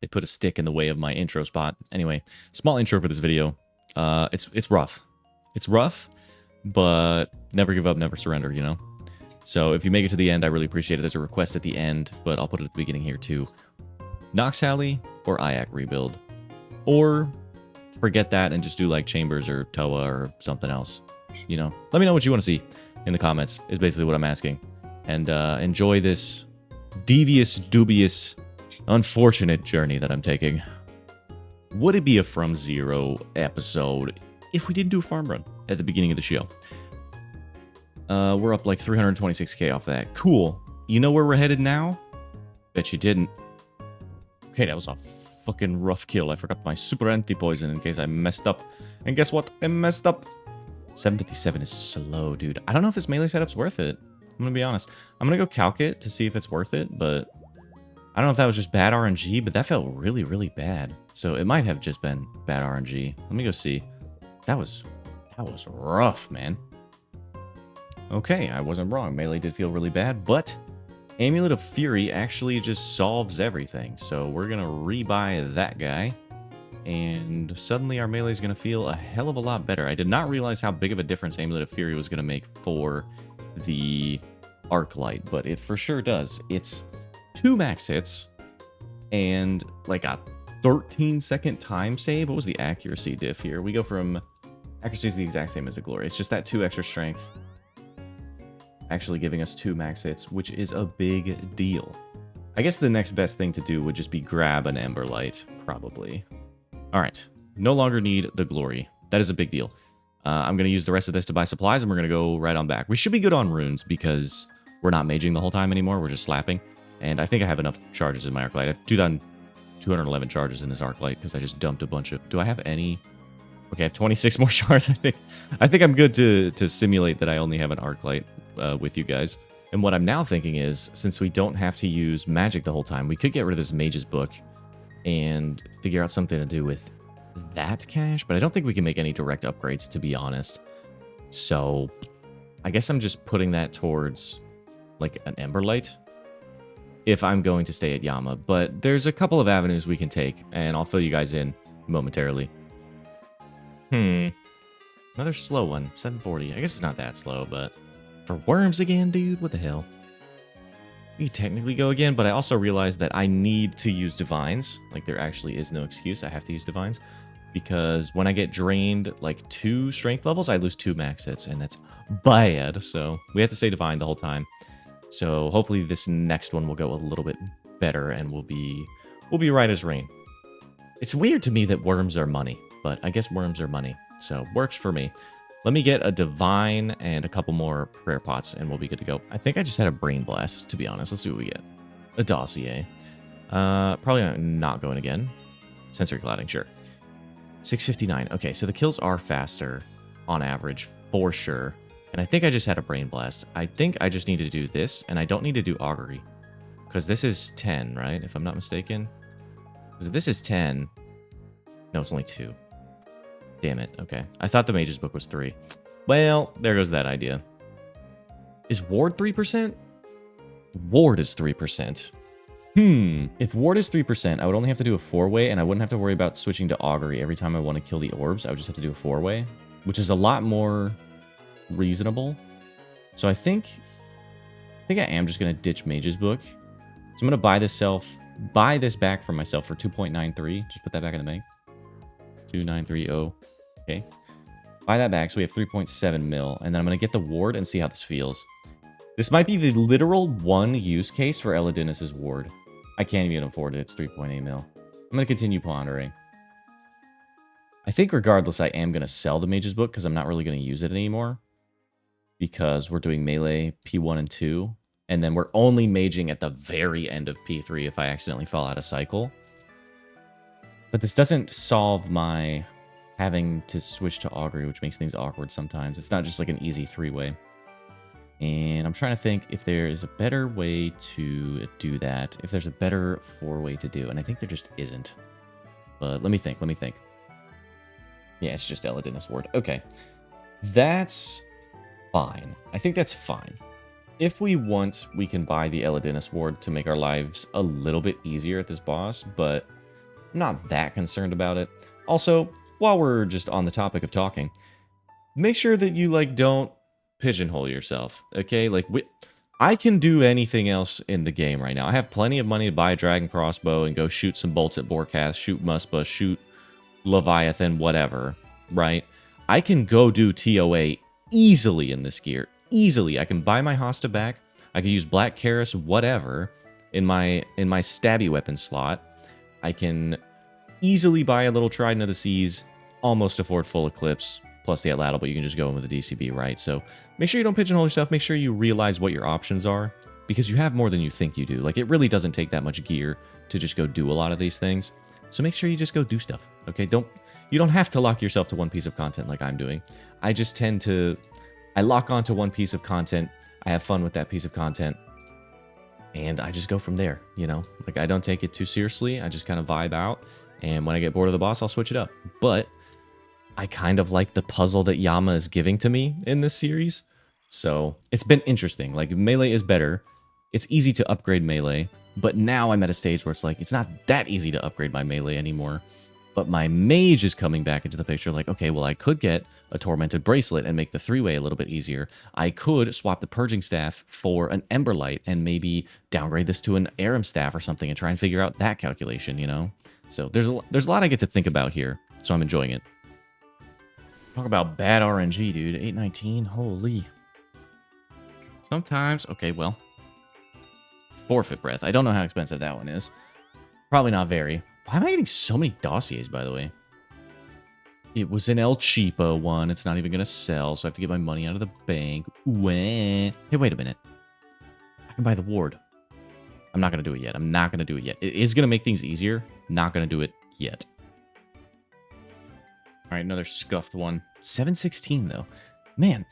They put a stick in the way of my intro spot. Anyway, small intro for this video. It's rough. It's rough, but never give up, never surrender, you know? So if you make it to the end, I really appreciate it. There's a request at the end, but I'll put it at the beginning here too. Nox Alley or IAC rebuild. Or forget that and just do like Chambers or Toa or something else. You know, let me know what you want to see in the comments is basically what I'm asking. And enjoy this devious, dubious, unfortunate journey that I'm taking. Would it be a From Zero episode if we didn't do a farm run at the beginning of the show? We're up like 326k off that. Cool. You know where we're headed now? Bet you didn't. Okay, that was a fucking rough kill. I forgot my super anti-poison in case I messed up. And guess what? I messed up. 757 is slow, dude. I don't know if this melee setup's worth it. I'm gonna be honest. I'm gonna go calc it to see if it's worth it, but I don't know if that was just bad RNG, but that felt really, really bad. So it might have just been bad RNG. Let me go see. That was rough, man. Okay, I wasn't wrong. Melee did feel really bad, but Amulet of Fury actually just solves everything. So we're gonna rebuy that guy, and suddenly our melee is gonna feel a hell of a lot better. I did not realize how big of a difference Amulet of Fury was gonna make for the arc light, but it for sure does. It's 2 max hits and like a 13-second time save. What was the accuracy diff here? We go from accuracy is the exact same as a glory. It's just that 2 extra strength actually giving us 2 max hits, which is a big deal. I guess the next best thing to do would just be grab an Ember Light, probably. All right, no longer need the glory. That is a big deal. I'm going to use the rest of this to buy supplies, and we're going to go right on back. We should be good on runes because we're not maging the whole time anymore. We're just slapping. And I think I have enough charges in my arc light. I have 211 charges in this arc light because I just dumped a bunch of... Do I have any? Okay, I have 26 more shards, I think. I think I'm good to simulate that I only have an arc light with you guys. And what I'm now thinking is, since we don't have to use magic the whole time, we could get rid of this mage's book and figure out something to do with that cash, but I don't think we can make any direct upgrades, to be honest. So I guess I'm just putting that towards like an Ember Light if I'm going to stay at Yama. But there's a couple of avenues we can take, and I'll fill you guys in momentarily. Another slow one, 740. I guess it's not that slow, but for worms again, dude, what the hell? You could technically go again, but I also realized that I need to use divines. Like, there actually is no excuse. I have to use divines because when I get drained like 2 strength levels, I lose 2 max hits, and that's bad. So we have to stay divine the whole time. So hopefully this next one will go a little bit better, and we'll be right as rain. It's weird to me that worms are money, but I guess worms are money, so works for me. Let me get a divine and a couple more prayer pots, and we'll be good to go. I think I just had a brain blast, to be honest. Let's see what we get. A dossier. Probably not going again. Sensory clouding, sure. 659. Okay, so the kills are faster on average, for sure. And I think I just had a brain blast. I think I just need to do this, and I don't need to do augury. Because this is 10, right? If I'm not mistaken. Because if this is 10... No, it's only 2. Damn it. Okay. I thought the mage's book was 3. Well, there goes that idea. Is ward 3%? Ward is 3%. If ward is 3%, I would only have to do a 4-way, and I wouldn't have to worry about switching to augury every time I want to kill the orbs. I would just have to do a 4-way, which is a lot more reasonable. So I think I am just going to ditch mage's book. So I'm going to buy this back from myself for 2.93. Just put that back in the bank. 2930. Okay. Buy that back, so we have 3.7 mil. And then I'm going to get the ward and see how this feels. This might be the literal one use case for Eladinis' ward. I can't even afford it. It's 3.8 mil. I'm going to continue pondering. I think regardless, I am going to sell the mage's book because I'm not really going to use it anymore. Because we're doing melee P1 and 2. And then we're only maging at the very end of P3 if I accidentally fall out of cycle. But this doesn't solve my having to switch to augury, which makes things awkward sometimes. It's not just like an easy 3-way. And I'm trying to think if there is a better way to do that. If there's a better 4-way to do. And I think there just isn't. But let me think. Yeah, it's just Eladinis ward. Okay. That's fine. I think that's fine. If we want, we can buy the Eladinis ward to make our lives a little bit easier at this boss. But I'm not that concerned about it. Also, while we're just on the topic of talking, make sure that you, like, don't pigeonhole yourself, okay? Like, I can do anything else in the game right now. I have plenty of money to buy a dragon crossbow and go shoot some bolts at Vorkath, shoot Muspa, shoot Leviathan, whatever, right? I can go do TOA easily in this gear. Easily. I can buy my Hosta back. I can use Black Karis, whatever, in my stabby weapon slot. I can easily buy a little Trident of the Seas, almost afford full Eclipse, plus the Atlatl, but you can just go in with a DCB, right? So make sure you don't pigeonhole yourself. Make sure you realize what your options are, because you have more than you think you do. Like, it really doesn't take that much gear to just go do a lot of these things. So make sure you just go do stuff, okay? You don't have to lock yourself to one piece of content like I'm doing. I just tend to... I lock onto one piece of content, I have fun with that piece of content, and I just go from there, you know? Like, I don't take it too seriously. I just kind of vibe out. And when I get bored of the boss, I'll switch it up. But I kind of like the puzzle that Yama is giving to me in this series. So it's been interesting. Like, melee is better. It's easy to upgrade melee. But now I'm at a stage where it's like, it's not that easy to upgrade my melee anymore. But my mage is coming back into the picture. Like, okay, well, I could get a Tormented Bracelet and make the three-way a little bit easier. I could swap the Purging Staff for an Emberlight and maybe downgrade this to an Aram Staff or something and try and figure out that calculation, you know? So there's a lot I get to think about here, so I'm enjoying it. Talk about bad RNG, dude. 819, holy. Sometimes, okay, well. Forfeit Breath. I don't know how expensive that one is. Probably not very. Why am I getting so many dossiers, by the way? It was an El Cheapo one. It's not even going to sell, so I have to get my money out of the bank. Hey, wait a minute. I can buy the ward. I'm not going to do it yet. I'm not going to do it yet. It is going to make things easier. Not going to do it yet. All right, another scuffed one. 716, though. Man,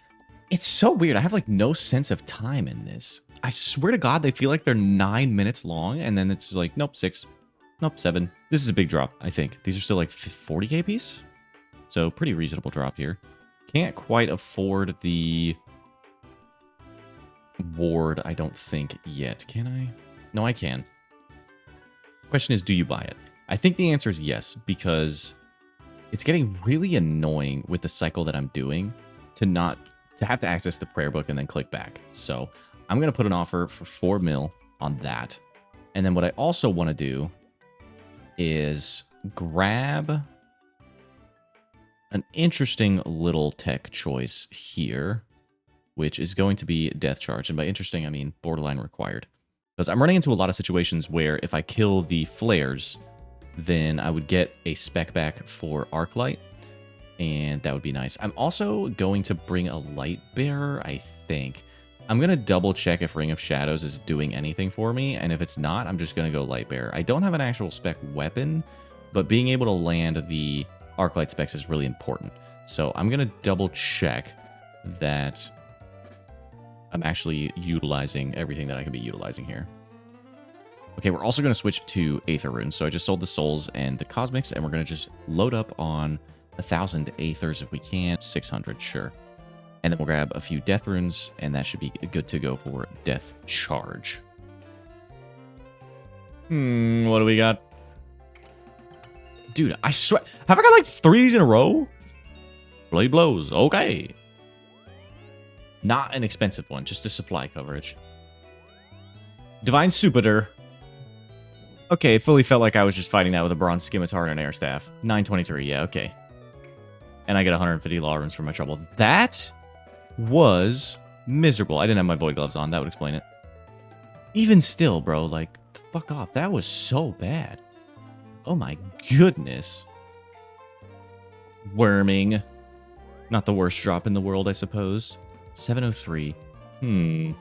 it's so weird. I have, like, no sense of time in this. I swear to God, they feel like they're 9 minutes long, and then it's like, nope, 6. Nope, 7. This is a big drop, I think. These are still, like, 40k piece? So, pretty reasonable drop here. Can't quite afford the ward, I don't think, yet. Can I? No, I can. Question is, do you buy it? I think the answer is yes, because it's getting really annoying with the cycle that I'm doing to have to access the prayer book and then click back. So I'm going to put an offer for 4 mil on that. And then what I also want to do is grab an interesting little tech choice here, which is going to be Death Charge. And by interesting, I mean borderline required. Because I'm running into a lot of situations where if I kill the flares, then I would get a spec back for Arclight, and that would be nice. I'm also going to bring a Light Bearer, I think. I'm going to double check if Ring of Shadows is doing anything for me, and if it's not, I'm just going to go Light Bearer. I don't have an actual spec weapon, but being able to land the Arclight specs is really important. So I'm going to double check that I'm actually utilizing everything that I can be utilizing here. Okay, we're also going to switch to Aether Runes. So I just sold the Souls and the Cosmics, and we're going to just load up on 1,000 Aethers if we can. 600, sure. And then we'll grab a few Death Runes, and that should be good to go for Death Charge. What do we got? Dude, I swear. Have I got like 3 in a row? Blade Blows. Okay. Not an expensive one, just a supply coverage. Divine Supiter. Okay, it fully felt like I was just fighting that with a Bronze Scimitar and an Air Staff. 923, yeah, okay. And I get 150 Law Runes for my trouble. That was miserable. I didn't have my Void Gloves on. That would explain it. Even still, bro, like, fuck off. That was so bad. Oh my goodness. Worming. Not the worst drop in the world, I suppose. 703. I'm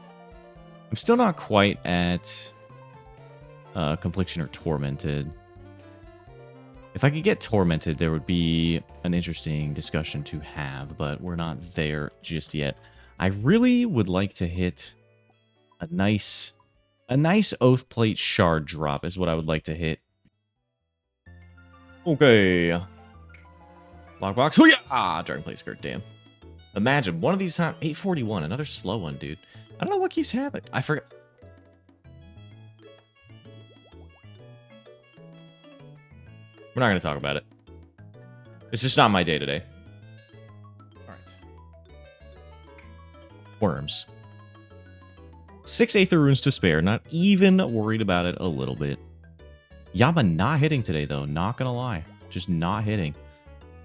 still not quite at Confliction or Tormented. If I could get Tormented, there would be an interesting discussion to have, but we're not there just yet. I really would like to hit a nice Oathplate Shard drop is what I would like to hit. Okay. Lockbox. Hoo-yah! Dragonplate Skirt, damn. Imagine, one of these times, 841, another slow one, dude. I don't know what keeps happening. I forgot. We're not going to talk about it. It's just not my day today. All right. Worms. 6 Aether Runes to spare. Not even worried about it a little bit. Yama not hitting today, though. Not going to lie. Just not hitting.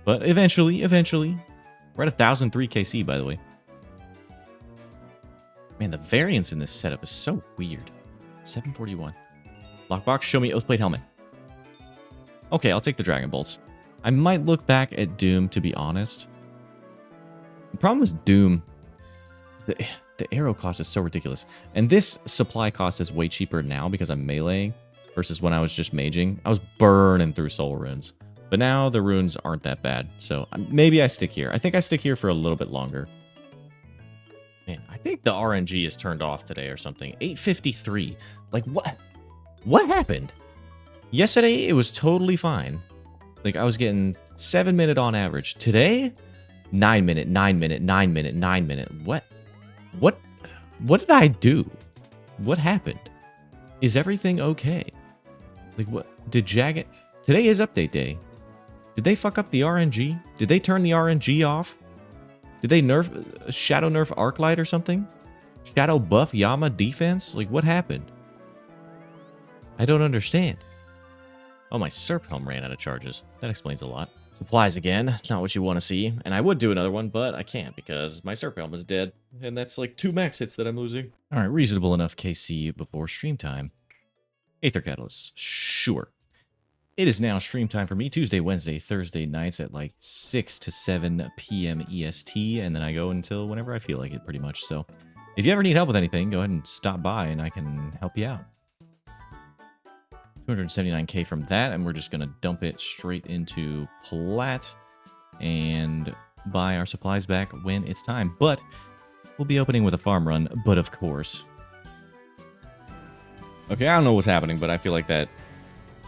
But eventually. We're at 1,003 KC, by the way. Man, the variance in this setup is so weird. 741. Lockbox, show me Oathplate Helmet. Okay, I'll take the Dragon Bolts. I might look back at Doom, to be honest. The problem with Doom is the arrow cost is so ridiculous. And this supply cost is way cheaper now because I'm meleeing versus when I was just maging. I was burning through soul runes. But now the runes aren't that bad. So maybe I stick here. I think I stick here for a little bit longer. Man, I think the RNG is turned off today or something. 853. Like, what? What happened? Yesterday, it was totally fine. Like, I was getting 7 minute on average. Today, 9 minute, 9 minute, 9 minute, 9 minute. What did I do? What happened? Is everything okay? Like, what? Did Jagged... Today is update day. Did they fuck up the RNG? Did they turn the RNG off? Did they shadow nerf Arclight or something? Shadow buff Yama defense? Like, what happened? I don't understand. Oh, my Serp Helm ran out of charges. That explains a lot. Supplies again. Not what you want to see. And I would do another one, but I can't because my Serp Helm is dead. And that's like 2 max hits that I'm losing. All right, reasonable enough KC before stream time. Aether Catalysts. Sure. It is now stream time for me. Tuesday, Wednesday, Thursday nights at like 6 to 7 p.m. EST. And then I go until whenever I feel like it, pretty much. So if you ever need help with anything, go ahead and stop by and I can help you out. 279k from that, and we're just going to dump it straight into Plat and buy our supplies back when it's time. But we'll be opening with a farm run, but of course. Okay, I don't know what's happening, but I feel like that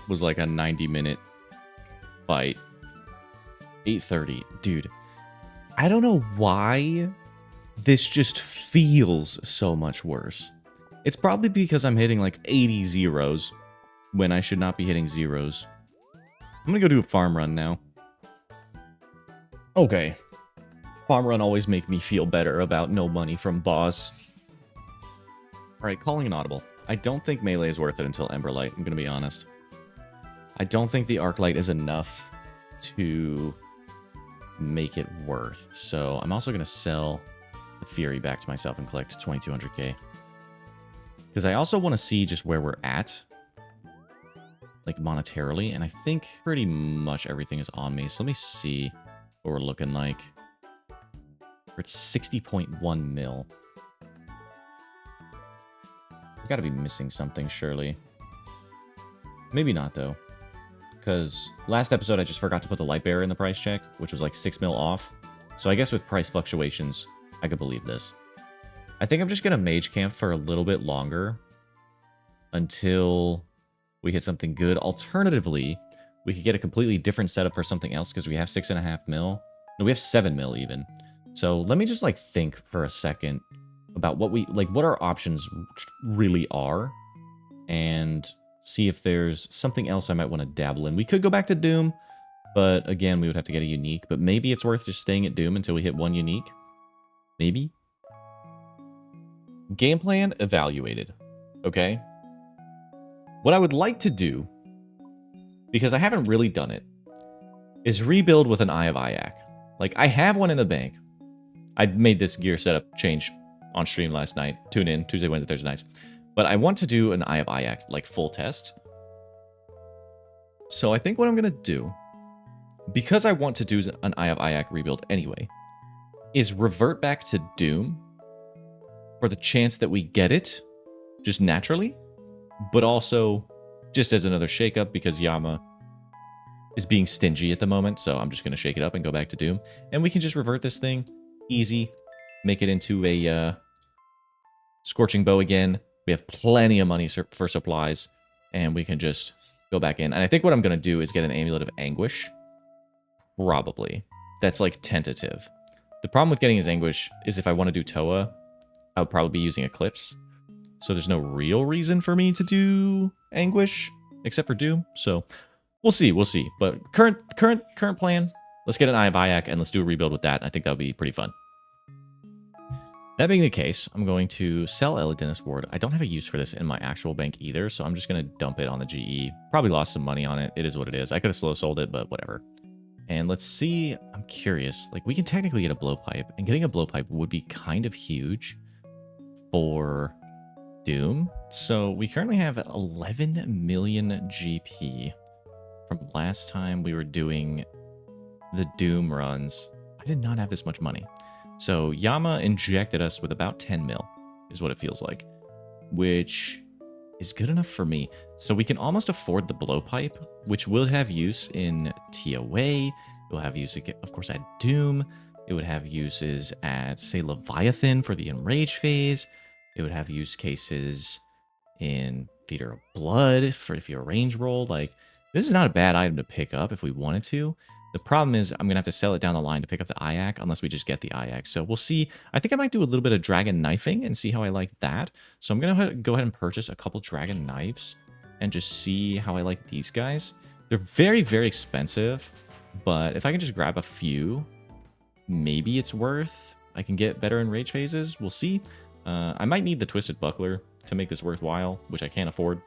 was like a 90-minute fight. 8:30. Dude, I don't know why this just feels so much worse. It's probably because I'm hitting like 80 zeros when I should not be hitting zeros. I'm gonna go do a farm run now. Okay. Farm run always make me feel better about no money from boss. Alright, calling an audible. I don't think melee is worth it until Emberlight, I'm gonna be honest. I don't think the Arclight is enough to make it worth. So I'm also gonna sell the Fury back to myself and collect 2200k. Because I also want to see just where we're at, like monetarily, and I think pretty much everything is on me. So let me see what we're looking like. We're at 60.1 mil. I've got to be missing something, surely. Maybe not, though. Because last episode, I just forgot to put the light bearer in the price check, which was like 6 mil off. So I guess with price fluctuations, I could believe this. I think I'm just going to mage camp for a little bit longer until we hit something good. Alternatively, we could get a completely different setup for something else because we have 6.5 mil. No, we have 7 mil even. So let me just like think for a second about what our options really are and see if there's something else I might want to dabble in. We could go back to Doom, but again, we would have to get a unique. But maybe it's worth just staying at Doom until we hit 1 unique. Maybe. Game plan evaluated. Okay. What I would like to do, because I haven't really done it, is rebuild with an Eye of Ayak. Like, I have one in the bank. I made this gear setup change on stream last night. Tune in, Tuesday, Wednesday, Thursday nights. But I want to do an Eye of Ayak, like, full test. So I think what I'm going to do, because I want to do an Eye of Ayak rebuild anyway, is revert back to Doom for the chance that we get it, just naturally. But also, just as another shakeup, because Yama is being stingy at the moment, so I'm just going to shake it up and go back to Doom. And we can just revert this thing, easy, make it into a Scorching Bow again. We have plenty of money for supplies, and we can just go back in. And I think what I'm going to do is get an Amulet of Anguish. Probably. That's like tentative. The problem with getting his Anguish is if I want to do Toa, I would probably be using Eclipse. So there's no real reason for me to do Anguish, except for Doom. So We'll see, we'll see. But current plan, let's get an Eye of Ayak and let's do a rebuild with that. I think that would be pretty fun. That being the case, I'm going to sell Elidinus Ward. I don't have a use for this in my actual bank either, so I'm just going to dump it on the GE. Probably lost some money on it. It is what it is. I could have slow sold it, but whatever. And let's see. I'm curious. Like, we can technically get a blowpipe, and getting a blowpipe would be kind of huge for Doom. So we currently have 11 million GP from last time we were doing the Doom runs. I did not have this much money. So Yama injected us with about 10 mil, is what it feels like, which is good enough for me. So we can almost afford the blowpipe, which will have use in TOA. It will have use, of course, at Doom. It would have uses at, say, Leviathan for the Enrage phase. It would have use cases in Theater of Blood for if you're a range roll. Like, this is not a bad item to pick up if we wanted to. The problem is I'm going to have to sell it down the line to pick up the Ayak unless we just get the Ayak. So we'll see. I think I might do a little bit of Dragon Knifing and see how I like that. So I'm going to go ahead and purchase a couple Dragon Knives and just see how I like these guys. They're very, very expensive, but if I can just grab a few, maybe it's worth. I can get better in rage phases. We'll see. I might need the Twisted Buckler to make this worthwhile, which I can't afford.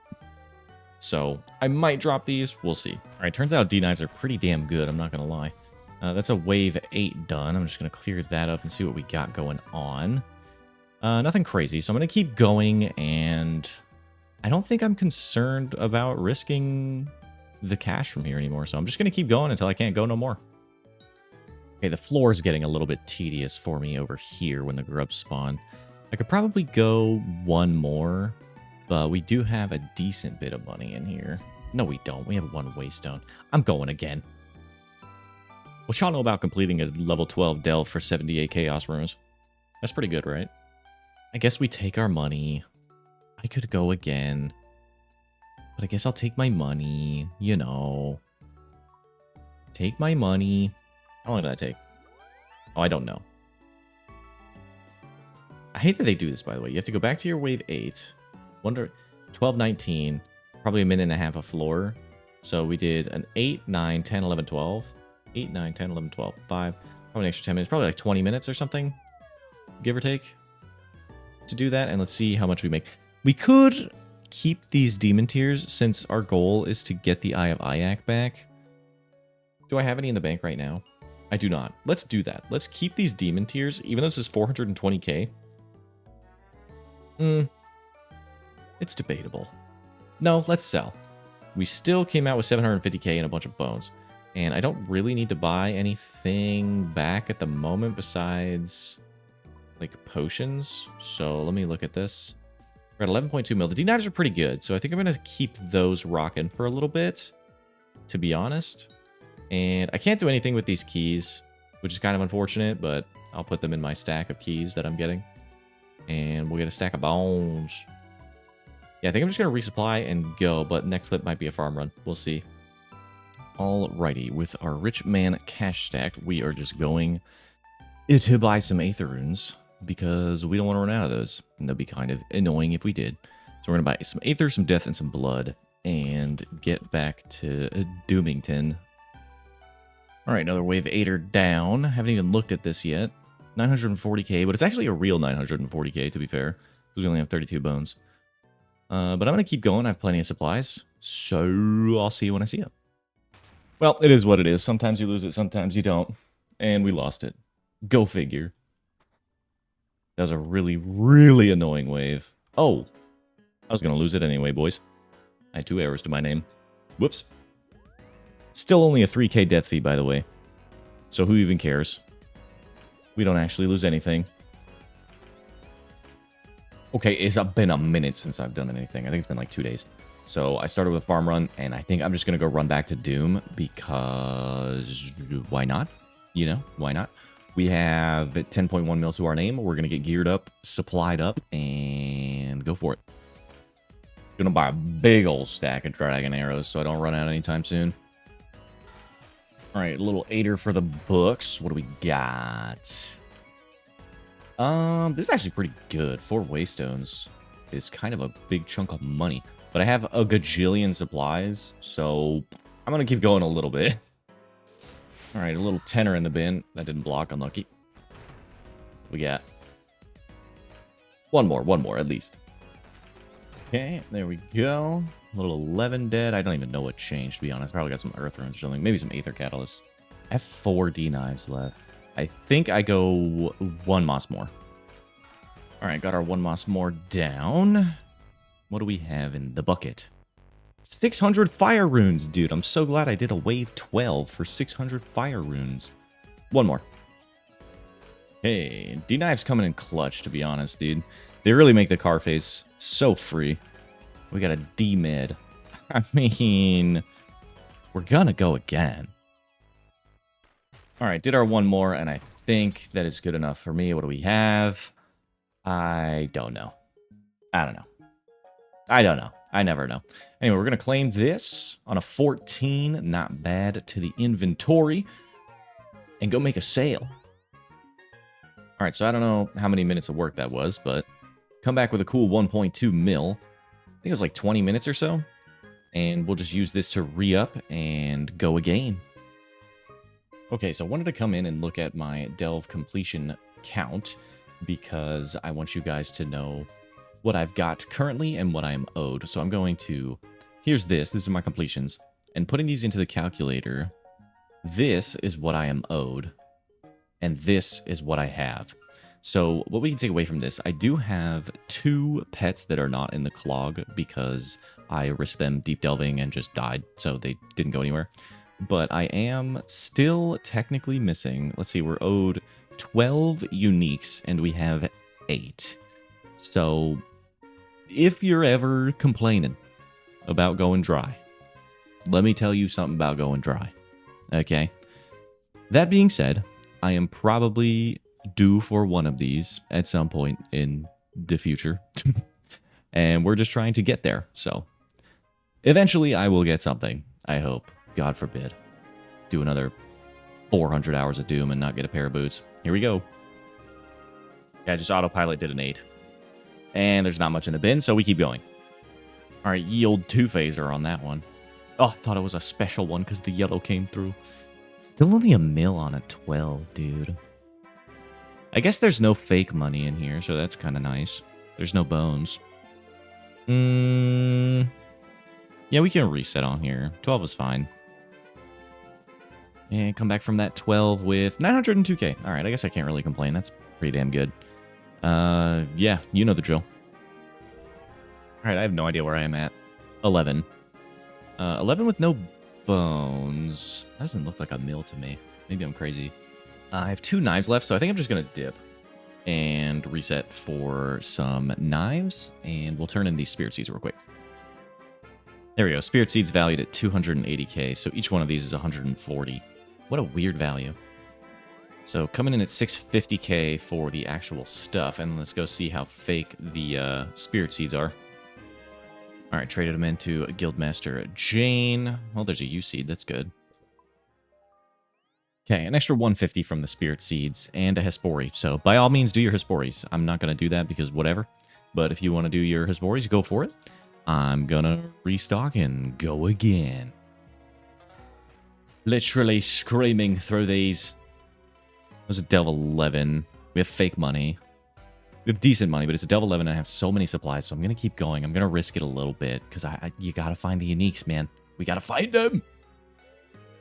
So I might drop these. We'll see. All right, turns out D-Knives are pretty damn good. I'm not going to lie. That's a wave 8 done. I'm just going to clear that up and see what we got going on. Nothing crazy. So I'm going to keep going, and I don't think I'm concerned about risking the cash from here anymore. So I'm just going to keep going until I can't go no more. Okay, the floor is getting a little bit tedious for me over here when the grubs spawn. I could probably go one more, but we do have a decent bit of money in here. No, we don't. We have one waystone. I'm going again. What y'all know about completing a level 12 delve for 78 chaos runes? That's pretty good, right? I guess we take our money. I could go again, but I guess I'll take my money, you know. Take my money. How long did that take? Oh, I don't know. I hate that they do this, by the way. You have to go back to your wave 8. Wonder 12, 19, probably a minute and a half of floor. So we did an 8, 9, 10, 11, 12. 8, 9, 10, 11, 12, 5. Probably an extra 10 minutes. Probably like 20 minutes or something, give or take, to do that. And let's see how much we make. We could keep these demon tiers since our goal is to get the Eye of Ayak back. Do I have any in the bank right now? I do not. Let's do that. Let's keep these demon tiers, even though this is 420k. It's debatable. No, let's sell. We still came out with 750k and a bunch of bones. And I don't really need to buy anything back at the moment besides, like, potions. So let me look at this. We're at 11.2 mil. The D-Knives are pretty good, so I think I'm going to keep those rocking for a little bit, to be honest. And I can't do anything with these keys, which is kind of unfortunate, but I'll put them in my stack of keys that I'm getting. And we'll get a stack of bones. Yeah, I think I'm just going to resupply and go, but next clip might be a farm run. We'll see. Alrighty, with our rich man cash stack, we are just going to buy some Aether runes because we don't want to run out of those. And that'd be kind of annoying if we did. So we're going to buy some Aether, some Death, and some Blood and get back to Doomington. Alright, another wave 8er down. Haven't even looked at this yet. 940k, but it's actually a real 940k, to be fair, because we only have 32 bones. But I'm going to keep going. I have plenty of supplies, so I'll see you when I see it. Well, it is what it is. Sometimes you lose it, sometimes you don't. And we lost it. Go figure. That was a really, really annoying wave. Oh, I was going to lose it anyway, boys. I had 2 errors to my name. Whoops. Still only a 3k death fee, by the way. So who even cares? We don't actually lose anything. Okay, it's been a minute since I've done anything. I think it's been like 2 days. So I started with a farm run, and I think I'm just going to go run back to Doom because why not? You know, why not? We have 10.1 mil to our name. We're going to get geared up, supplied up, and go for it. Going to buy a big old stack of dragon arrows so I don't run out anytime soon. All right, a little 8er for the books. What do we got? This is actually pretty good. 4 waystones is kind of a big chunk of money. But I have a gajillion supplies, so I'm going to keep going a little bit. All right, a little tenner in the bin. That didn't block. Unlucky. We got one more at least. Okay, there we go. A little 11 dead. I don't even know what changed, to be honest. Probably got some earth runes or something. Maybe some aether catalysts. I have 4 D knives left. I think I go 1 moss more. All right, got our 1 moss more down. What do we have in the bucket? 600 fire runes, dude. I'm so glad I did a wave 12 for 600 fire runes. 1 more. Hey, D-Knives coming in clutch, to be honest, dude. They really make the car face so free. We got a D-mid. I mean, we're gonna go again. All right, did our 1 more, and I think that is good enough for me. What do we have? I don't know. I don't know. I don't know. I never know. Anyway, we're going to claim this on a 14. Not bad to the inventory. And go make a sale. All right, so I don't know how many minutes of work that was, but come back with a cool 1.2 mil. I think it was like 20 minutes or so. And we'll just use this to re-up and go again. Okay, so I wanted to come in and look at my delve completion count because I want you guys to know what I've got currently and what I am owed. So I'm going to, here's this. These are my completions. And putting these into the calculator, this is what I am owed. And this is what I have. So what we can take away from this, I do have 2 pets that are not in the clog because I risked them deep delving and just died. So they didn't go anywhere. But I am still technically missing, let's see, we're owed 12 uniques and we have 8. So if you're ever complaining about going dry, let me tell you something about going dry. Okay? That being said, I am probably due for one of these at some point in the future. And we're just trying to get there. So eventually I will get something, I hope. God forbid. Do another 400 hours of Doom and not get a pair of boots. Here we go. Yeah, just autopilot did an 8. And there's not much in the bin, so we keep going. All right, yield 2 phaser on that one. Oh, I thought it was a special one because the yellow came through. Still only a mil on a 12, dude. I guess there's no fake money in here, so that's kind of nice. There's no bones. Yeah, we can reset on here. 12 is fine. And come back from that 12 with 902k. All right, I guess I can't really complain. That's pretty damn good. Yeah, you know the drill. All right, I have no idea where I am at. 11. 11 with no bones. That doesn't look like a mil to me. Maybe I'm crazy. I have 2 knives left, so I think I'm just going to dip and reset for some knives, and we'll turn in these spirit seeds real quick. There we go. Spirit seeds valued at 280k, so each one of these is 140. What a weird value. So coming in at 650k for the actual stuff, and let's go see how fake the spirit seeds are. All right, traded them into Guildmaster Jane. Well, there's a U seed. That's good. Okay, an extra 150 from the spirit seeds and a Hespori. So by all means, do your Hesporis. I'm not going to do that because whatever. But if you want to do your Hesporis, go for it. I'm going to restock and go again. Literally screaming through these. There's a Delve 11. We have fake money. We have decent money, but it's a Delve 11 and I have so many supplies, so I'm going to keep going. I'm going to risk it a little bit because you got to find the uniques, man. We got to find them.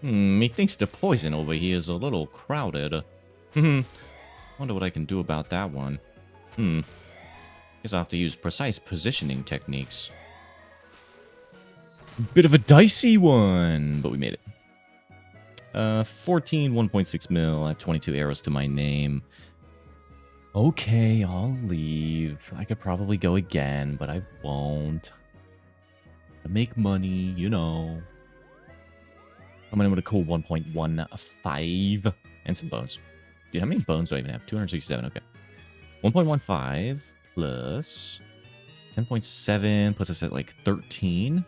Methinks the poison over here is a little crowded. Wonder what I can do about that one. Guess I'll have to use precise positioning techniques. Bit of a dicey one, but we made it. 14, 1.6 mil. I have 22 arrows to my name. Okay, I'll leave. I could probably go again, but I won't. To make money, you know. I'm going to with a cool 1.15 and some bones. Dude, how many bones do I even have? 267, okay. 1.15 plus 10.7 puts us at like 13.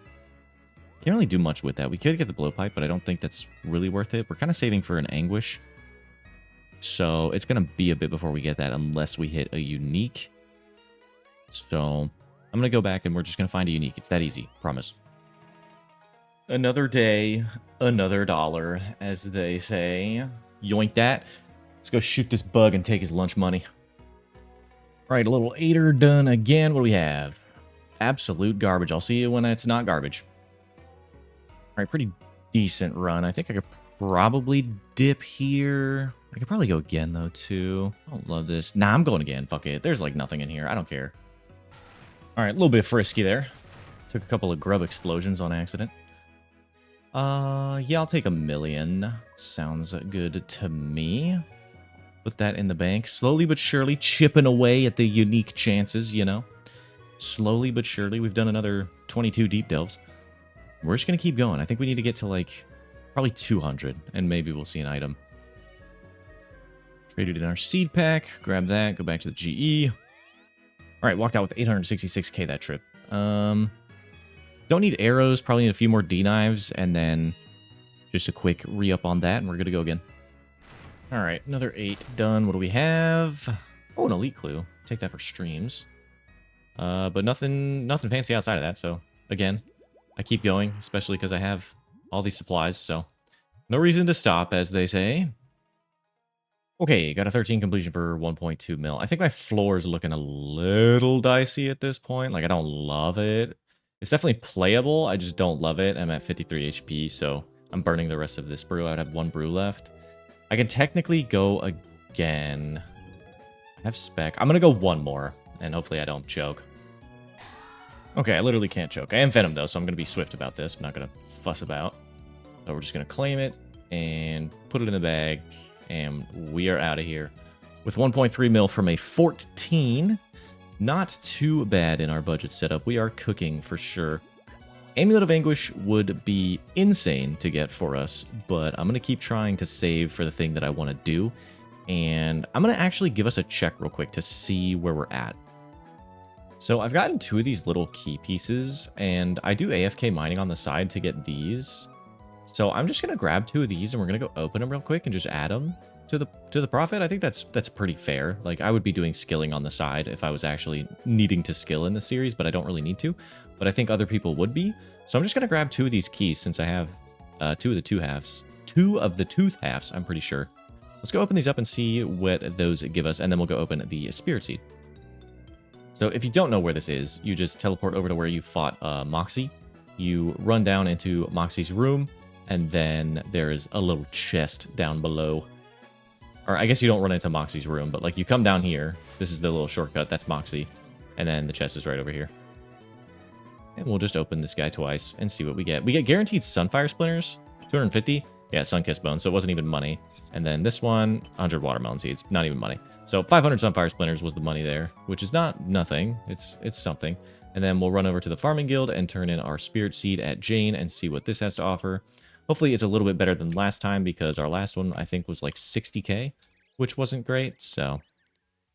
Can't really do much with that. We could get the blowpipe, but I don't think that's really worth it. We're kind of saving for an anguish. So it's going to be a bit before we get that unless we hit a unique. So I'm going to go back and we're just going to find a unique. It's that easy. Promise. Another day, another dollar, as they say. Yoink that. Let's go shoot this bug and take his lunch money. All right, a little 8er done again. What do we have? Absolute garbage. I'll see you when it's not garbage. All right, pretty decent run. I think I could probably dip here. I could probably go again, though, too. I don't love this. Nah, I'm going again. Fuck it. There's, like, nothing in here. I don't care. All right, a little bit frisky there. Took a couple of grub explosions on accident. Yeah, I'll take 1 million. Sounds good to me. Put that in the bank. Slowly but surely chipping away at the unique chances, you know. Slowly but surely. We've done another 22 deep delves. We're just going to keep going. I think we need to get to, like, probably 200, and maybe we'll see an item. Traded in our seed pack. Grab that. Go back to the GE. All right, walked out with 866k that trip. Don't need arrows. Probably need a few more D-knives, and then just a quick re-up on that, and we're good to go again. All right, another 8 done. What do we have? Oh, an elite clue. Take that for streams. But nothing fancy outside of that, so again, I keep going, especially because I have all these supplies, so no reason to stop, as they say. Okay, got a 13 completion for 1.2 mil. I think my floor is looking a little dicey at this point. Like, I don't love it. It's definitely playable. I just don't love it. I'm at 53 HP, so I'm burning the rest of this brew. I would have 1 brew left. I can technically go again. I have spec. I'm going to go 1 more, and hopefully I don't choke. Okay, I literally can't choke. I am Venom, though, so I'm going to be swift about this. I'm not going to fuss about. So we're just going to claim it and put it in the bag, and we are out of here. With 1.3 mil from a 14. Not too bad in our budget setup. We are cooking for sure. Amulet of Anguish would be insane to get for us, but I'm going to keep trying to save for the thing that I want to do. And I'm going to actually give us a check real quick to see where we're at. So I've gotten 2 of these little key pieces, and I do AFK mining on the side to get these. So I'm just going to grab 2 of these, and we're going to go open them real quick and just add them to the profit. I think that's pretty fair. Like, I would be doing skilling on the side if I was actually needing to skill in the series, but I don't really need to. But I think other people would be. So I'm just going to grab 2 of these keys since I have 2 of the 2 halves. 2 of the tooth halves, I'm pretty sure. Let's go open these up and see what those give us, and then we'll go open the Spirit Seed. So if you don't know where this is, you just teleport over to where you fought Moxie. You run down into Moxie's room, and then there's a little chest down below. Or I guess you don't run into Moxie's room, but like you come down here. This is the little shortcut. That's Moxie. And then the chest is right over here. And we'll just open this guy twice and see what we get. We get guaranteed Sunfire Splinters. 250. Yeah, Sunkissed Bone. So it wasn't even money. And then this one, 100 Watermelon Seeds. Not even money. So 500 Sunfire Splinters was the money there, which is not nothing. It's something. And then we'll run over to the Farming Guild and turn in our Spirit Seed at Jane and see what this has to offer. Hopefully it's a little bit better than last time, because our last one, I think, was like 60k, which wasn't great. So,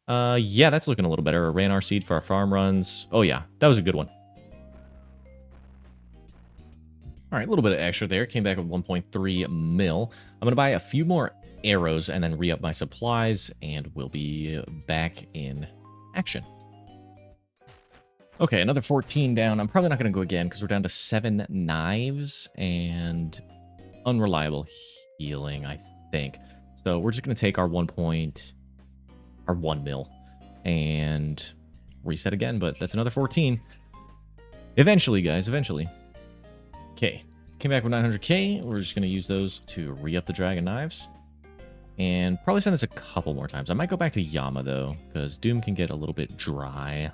yeah, that's looking a little better. Ran our seed for our farm runs. Oh, yeah, that was a good one. All right, a little bit of extra there. Came back with 1.3 mil. I'm going to buy a few more arrows and then re-up my supplies, and we'll be back in action. Okay, another 14 down. I'm probably not going to go again because we're down to 7 knives and unreliable healing, I think. So we're just going to take our 1 mil and reset again, but that's another 14. Eventually, guys, eventually. Okay, came back with 900k. We're just going to use those to re-up the dragon knives. And probably send this a couple more times. I might go back to Yama, though, because Doom can get a little bit dry.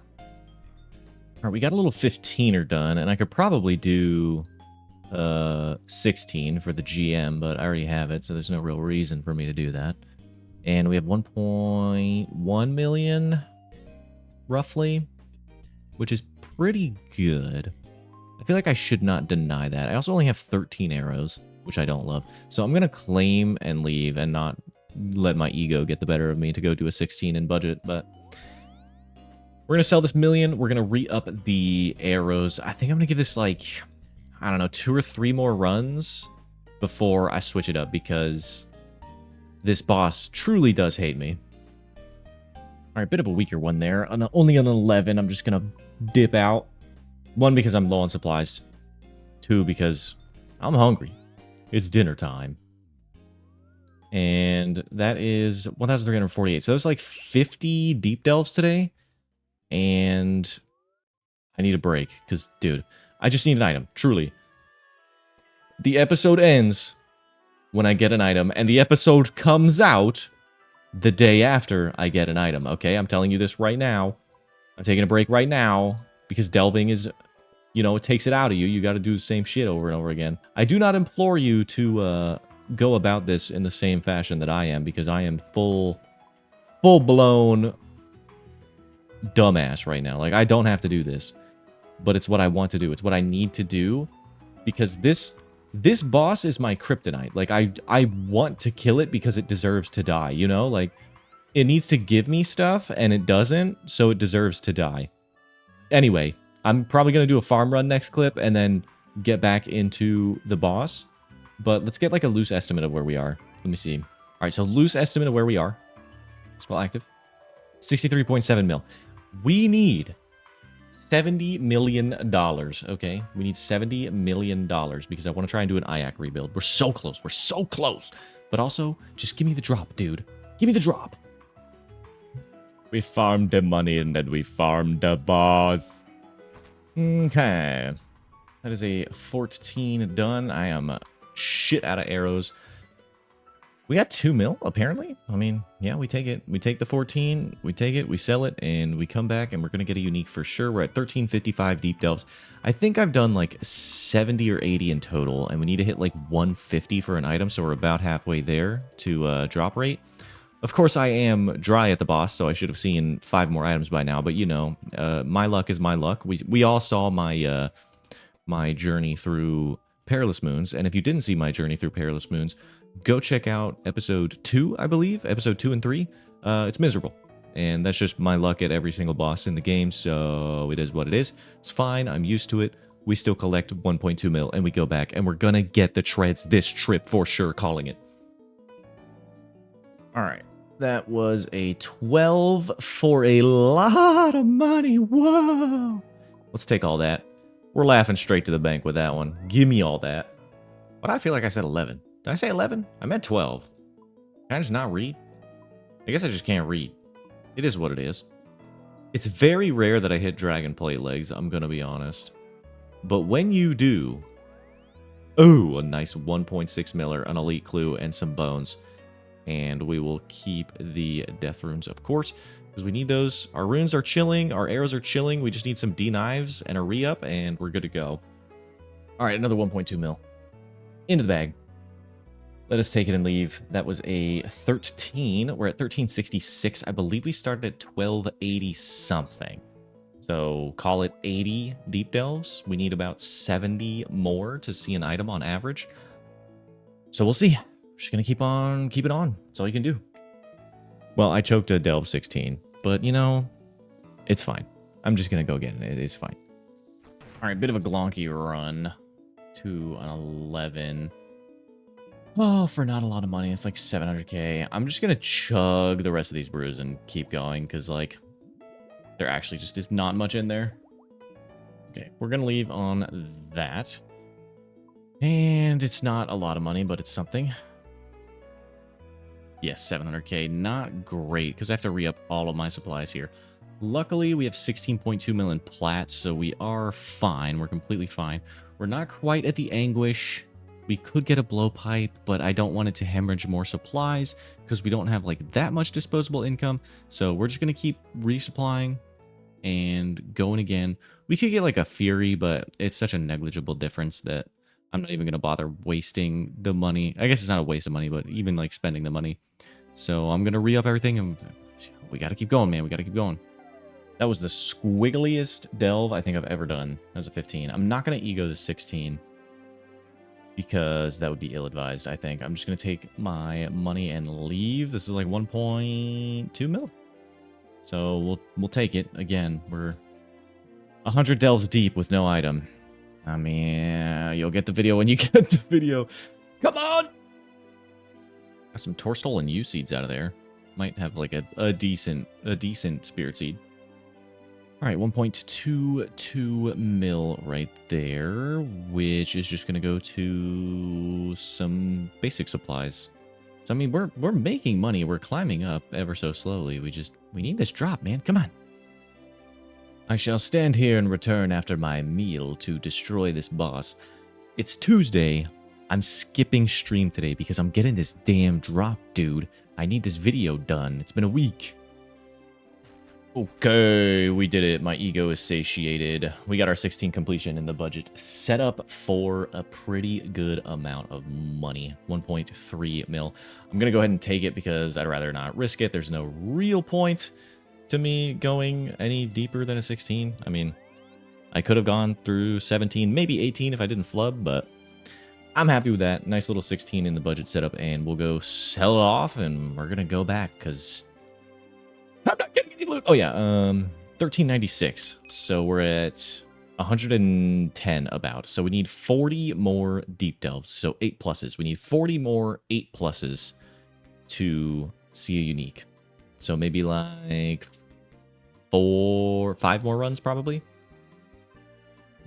All right, we got a little 15er done, and I could probably do 16 for the GM, but I already have it, so there's no real reason for me to do that. And we have 1.1 million, roughly, which is pretty good. I feel like I should not deny that. I also only have 13 arrows, which I don't love. So I'm going to claim and leave and not let my ego get the better of me to go do a 16 in budget, but we're going to sell this million. We're going to re-up the arrows. I think I'm going to give this, like, I don't know, 2 or 3 more runs before I switch it up, because this boss truly does hate me. All right, bit of a weaker one there. Only an 11. I'm just going to dip out. 1, because I'm low on supplies. 2, because I'm hungry. It's dinner time. And that is 1,348. So there's like 50 deep delves today. And I need a break. Because, dude, I just need an item. Truly. The episode ends when I get an item. And the episode comes out the day after I get an item. Okay, I'm telling you this right now. I'm taking a break right now. Because delving is, you know, it takes it out of you. You got to do the same shit over and over again. I do not implore you to go about this in the same fashion that I am, because I am full-blown dumbass right now. Like, I don't have to do this, but it's what I want to do. It's what I need to do, because this boss is my kryptonite. Like, I want to kill it because it deserves to die, you know? Like, it needs to give me stuff, and it doesn't, so it deserves to die. Anyway, I'm probably going to do a farm run next clip, and then get back into the boss. But let's get like a loose estimate of where we are. Let me see. All right, so loose estimate of where we are. Scroll active. 63.7 mil. We need $70 million. Okay, we need $70 million because I want to try and do an IAC rebuild. We're so close. We're so close. But also, just give me the drop, dude. Give me the drop. We farmed the money and then we farmed the boss. Okay. That is a 14 done. I am shit out of arrows. We got 2 mil, apparently. I mean, yeah, we take it. We take the 14, we take it, we sell it, and we come back, and we're going to get a unique for sure. We're at 1355 deep delves. I think I've done like 70 or 80 in total, and we need to hit like 150 for an item, so we're about halfway there to drop rate. Of course, I am dry at the boss, so I should have seen 5 more items by now, but you know, my luck is my luck. We all saw my, my journey through Perilous Moons, and if you didn't see my journey through Perilous Moons, go check out episode 2, I believe, episode 2 and 3. It's miserable, and that's just my luck at every single boss in the game, so it is what it is. It's fine, I'm used to it. We still collect 1.2 mil, and we go back, and we're gonna get the treads this trip for sure, calling it. Alright, that was a 12 for a lot of money, whoa! Let's take all that. We're laughing straight to the bank with that one. Give me all that. But I feel like I said 11. Did I say 11? I meant 12. Can I just not read? I guess I just can't read. It is what it is. It's very rare that I hit dragon plate legs, I'm gonna be honest. But when you do... Ooh, a nice 1.6 miller, an elite clue, and some bones. And we will keep the death runes, of course, because we need those. Our runes are chilling, our arrows are chilling. We just need some D-knives and a re-up, and we're good to go. All right, another 1.2 mil. Into the bag. Let us take it and leave. That was a 13. We're at 1366. I believe we started at 1280 something. So call it 80 deep delves. We need about 70 more to see an item on average. So we'll see. We're just going to keep on keeping on. That's all you can do. Well, I choked a delve 16, but you know, it's fine. I'm just going to go get it. It is fine. All right, bit of a glonky run to an 11. Oh, for not a lot of money. It's like 700k. I'm just going to chug the rest of these brews and keep going because, like, there actually just is not much in there. Okay, we're going to leave on that. And it's not a lot of money, but it's something. Yes, 700k. Not great because I have to re-up all of my supplies here. Luckily, we have 16.2 million plats, so we are fine. We're completely fine. We're not quite at the anguish. We could get a blowpipe, but I don't want it to hemorrhage more supplies because we don't have like that much disposable income. So we're just going to keep resupplying and going again. We could get like a Fury, but it's such a negligible difference that I'm not even going to bother wasting the money. I guess it's not a waste of money, but even like spending the money. So I'm going to re-up everything and we got to keep going, man. We got to keep going. That was the squiggliest delve I think I've ever done. That was a 15. I'm not going to ego the 16. Because that would be ill-advised, I think. I'm just going to take my money and leave. This is like 1.2 mil. So we'll take it. Again, we're 100 delves deep with no item. I mean, you'll get the video when you get the video. Come on! Got some Torstol and U-seeds out of there. Might have like a decent spirit seed. All right, 1.22 mil right there, which is just going to go to some basic supplies. So, I mean, we're making money. We're climbing up ever so slowly. We need this drop, man. Come on. I shall stand here and return after my meal to destroy this boss. It's Tuesday. I'm skipping stream today because I'm getting this damn drop, dude. I need this video done. It's been a week. Okay, we did it. My ego is satiated. We got our 16 completion in the budget set up for a pretty good amount of money. 1.3 mil. I'm going to go ahead and take it because I'd rather not risk it. There's no real point to me going any deeper than a 16. I mean, I could have gone through 17, maybe 18 if I didn't flub, but I'm happy with that. Nice little 16 in the budget setup, and we'll go sell it off, and we're going to go back because I'm not getting any loot. Oh, yeah, 1396. So we're at 110 about. So we need 40 more deep delves. So 8 pluses. We need 40 more 8 pluses to see a unique. So maybe like 5 more runs probably.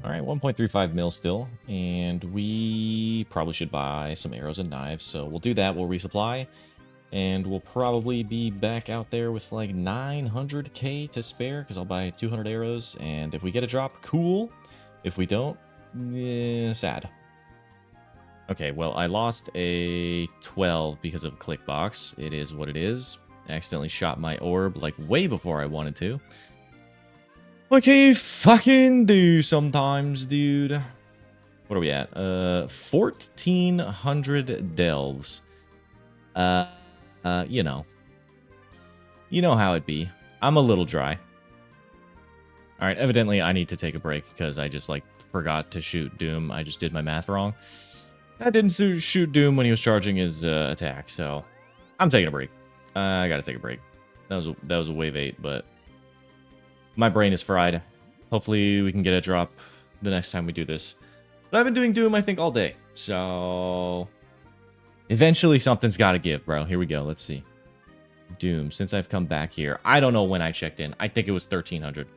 All right, 1.35 mil still. And we probably should buy some arrows and knives. So we'll do that. We'll resupply. And we'll probably be back out there with like 900k to spare because I'll buy 200 arrows. And if we get a drop, cool. If we don't, sad. Okay, well, I lost a 12 because of clickbox. It is what it is. I accidentally shot my orb like way before I wanted to. What can you fucking do sometimes, dude? What are we at? 1,400 delves. You know how it be. I'm a little dry. All right, evidently I need to take a break because I just like forgot to shoot Doom. I just did my math wrong. I didn't shoot Doom when he was charging his attack, so I'm taking a break. I gotta take a break. That was a wave 8, but my brain is fried. Hopefully we can get a drop the next time we do this. But I've been doing Doom, I think, all day, so eventually something's got to give, bro. Here we go. Let's see. Doom, since I've come back here. I don't know when I checked in. I think it was 1,300.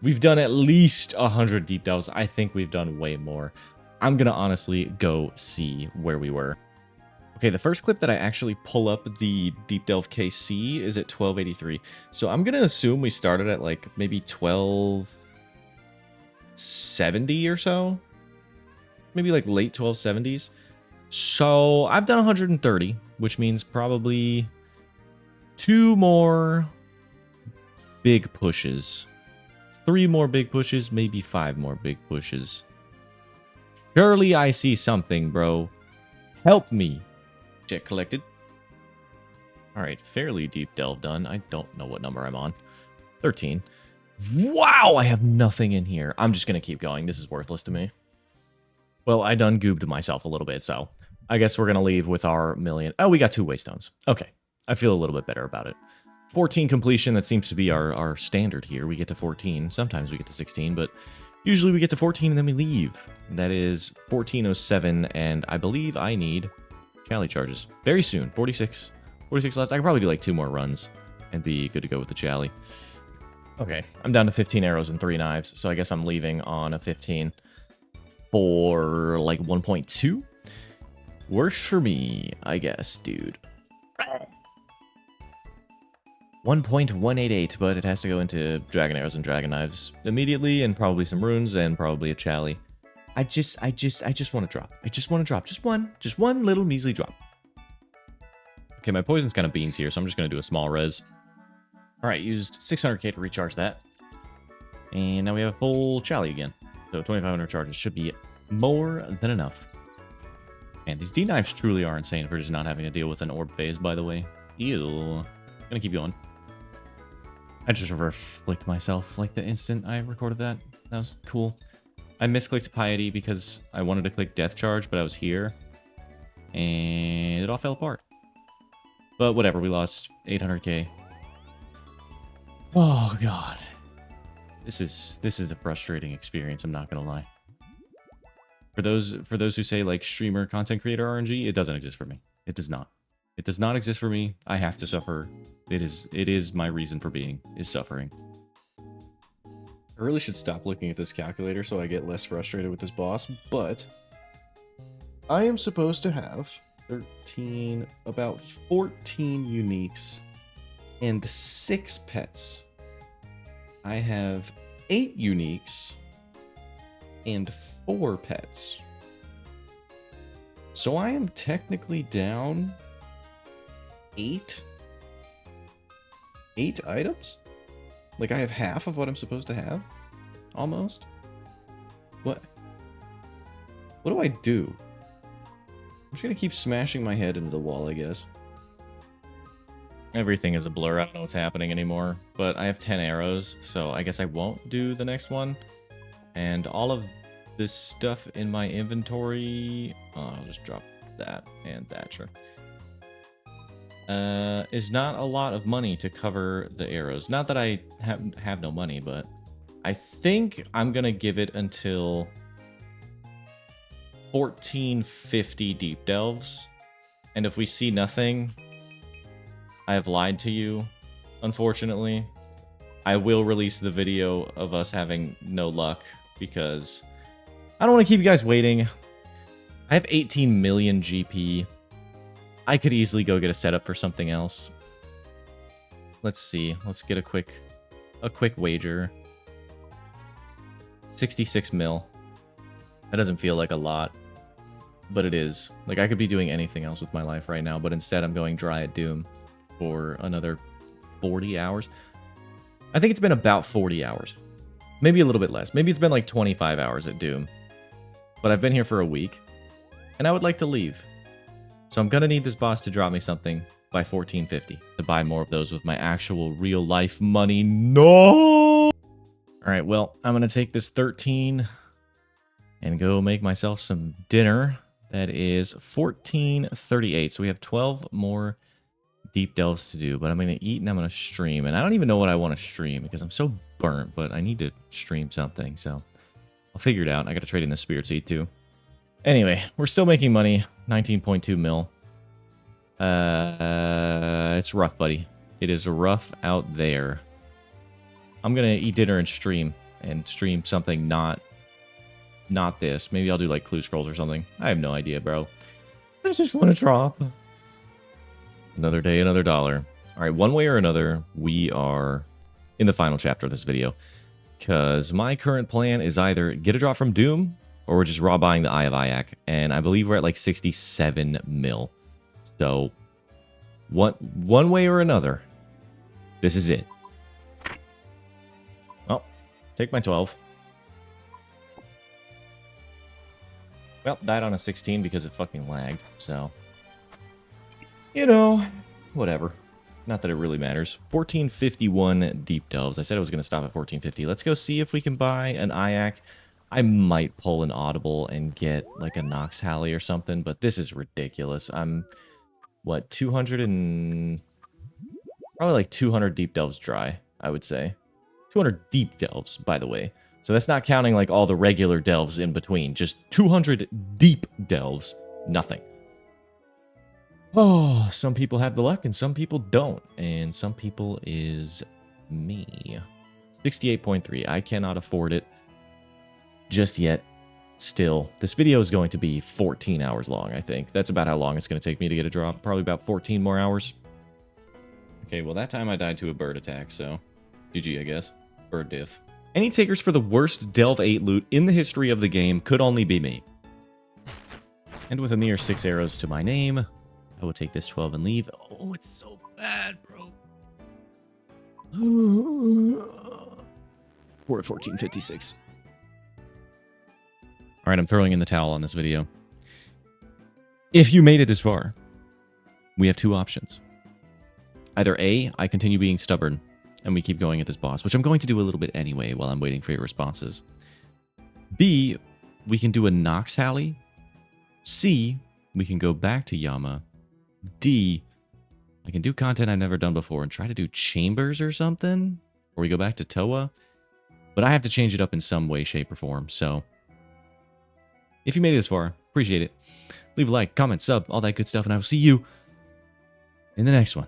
We've done at least 100 deep delves. I think we've done way more. I'm going to honestly go see where we were. Okay, the first clip that I actually pull up the deep delve KC is at 1283. So I'm going to assume we started at like maybe 1270 or so. Maybe like late 1270s. So I've done 130, which means probably 2 more big pushes. 3 more big pushes, maybe 5 more big pushes. Surely I see something, bro. Help me. Check collected. All right, fairly deep delve done. I don't know what number I'm on. 13. Wow, I have nothing in here. I'm just going to keep going. This is worthless to me. Well, I done goobed myself a little bit, so I guess we're going to leave with our million. Oh, we got 2 waystones. Okay, I feel a little bit better about it. 14 completion, that seems to be our standard here. We get to 14. Sometimes we get to 16, but usually we get to 14 and then we leave. That is 1407, and I believe I need Chally charges very soon. 46 left. I could probably do like 2 more runs and be good to go with the Chally. Okay, I'm down to 15 arrows and 3 knives, so I guess I'm leaving on a 15 for like 1.2. Works for me, I guess, dude. 1.188, but it has to go into dragon arrows and dragon knives immediately, and probably some runes, and probably a Chally. I just want to drop. I just want to drop. Just one little measly drop. Okay, my poison's kind of beans here, so I'm just going to do a small res. All right, used 600k to recharge that. And now we have a full Chally again. So 2,500 charges should be more than enough. Man, these D-knives truly are insane for just not having to deal with an orb phase, by the way. Ew. Gonna keep going. I just reverse flicked myself like the instant I recorded that. That was cool. I misclicked Piety because I wanted to click Death Charge, but I was here. And it all fell apart. But whatever, we lost 800k. Oh, God. This is a frustrating experience, I'm not gonna lie. For those who say like streamer content creator RNG, it doesn't exist for me. It does not. It does not exist for me. I have to suffer. It is my reason for being, is suffering. really should stop looking at this calculator so I get less frustrated with this boss, but I am supposed to have 13, about 14 uniques and 6 pets. I have 8 uniques and 4 pets. So I am technically down 8 items? Like I have half of what I'm supposed to have? Almost? What do I do? I'm just gonna keep smashing my head into the wall, I guess. Everything is a blur. I don't know what's happening anymore. But I have 10 arrows, so I guess I won't do the next one. And all of this stuff in my inventory... Oh, I'll just drop that and that, sure. Is not a lot of money to cover the arrows. Not that I have no money, but I think I'm going to give it until 1450 deep delves. And if we see nothing... I have lied to you, unfortunately. I will release the video of us having no luck because I don't want to keep you guys waiting. I have 18 million GP. I could easily go get a setup for something else. Let's see. Let's get a quick wager. 66 mil. That doesn't feel like a lot, but it is. Like I could be doing anything else with my life right now, but instead I'm going dry at Doom for another 40 hours. I think it's been about 40 hours. Maybe a little bit less. Maybe it's been like 25 hours at Doom. But I've been here for a week, and I would like to leave. So I'm going to need this boss to drop me something by 1450 to buy more of those with my actual real life money. No! All right, well, I'm going to take this 13 and go make myself some dinner. That is 1438. So we have 12 more deep delves to do, but I'm going to eat and I'm going to stream. And I don't even know what I want to stream because I'm so burnt, but I need to stream something. So I'll figure it out. I got to trade in the spirit seed too. Anyway, we're still making money. 19.2 mil. It's rough, buddy. It is rough out there. I'm going to eat dinner and stream something not this. Maybe I'll do like clue scrolls or something. I have no idea, bro. I just want to drop. Another day, another dollar. All right, one way or another, we are in the final chapter of this video. Because my current plan is either get a drop from Doom, or we're just raw buying the Eye of Ayak. And I believe we're at like 67 mil. So, one way or another, this is it. Well, take my 12. Well, died on a 16 because it fucking lagged, so... You know, whatever. Not that it really matters. 1451 deep delves. I said I was going to stop at 1450. Let's go see if we can buy an Ayak. I might pull an audible and get like a Nox Halley or something, but this is ridiculous. I'm, what, 200 and... Probably like 200 deep delves dry, I would say. 200 deep delves, by the way. So that's not counting like all the regular delves in between. Just 200 deep delves. Nothing. Oh, some people have the luck and some people don't. And some people is me. 68.3. I cannot afford it just yet. Still, this video is going to be 14 hours long, I think. That's about how long it's going to take me to get a drop. Probably about 14 more hours. Okay, well, that time I died to a bird attack, so GG, I guess. Bird diff. Any takers for the worst Delve 8 loot in the history of the game could only be me. And with a mere 6 arrows to my name... I will take this 12 and leave. Oh, it's so bad, bro. We're at 1456. All right, I'm throwing in the towel on this video. If you made it this far, we have two options. Either A, I continue being stubborn, and we keep going at this boss, which I'm going to do a little bit anyway while I'm waiting for your responses. B, we can do a Nox Halley. C, we can go back to Yama. D, I can do content I've never done before and try to do chambers or something. Or we go back to Toa. But I have to change it up in some way, shape, or form. So, if you made it this far, appreciate it. Leave a like, comment, sub, all that good stuff, and I will see you in the next one.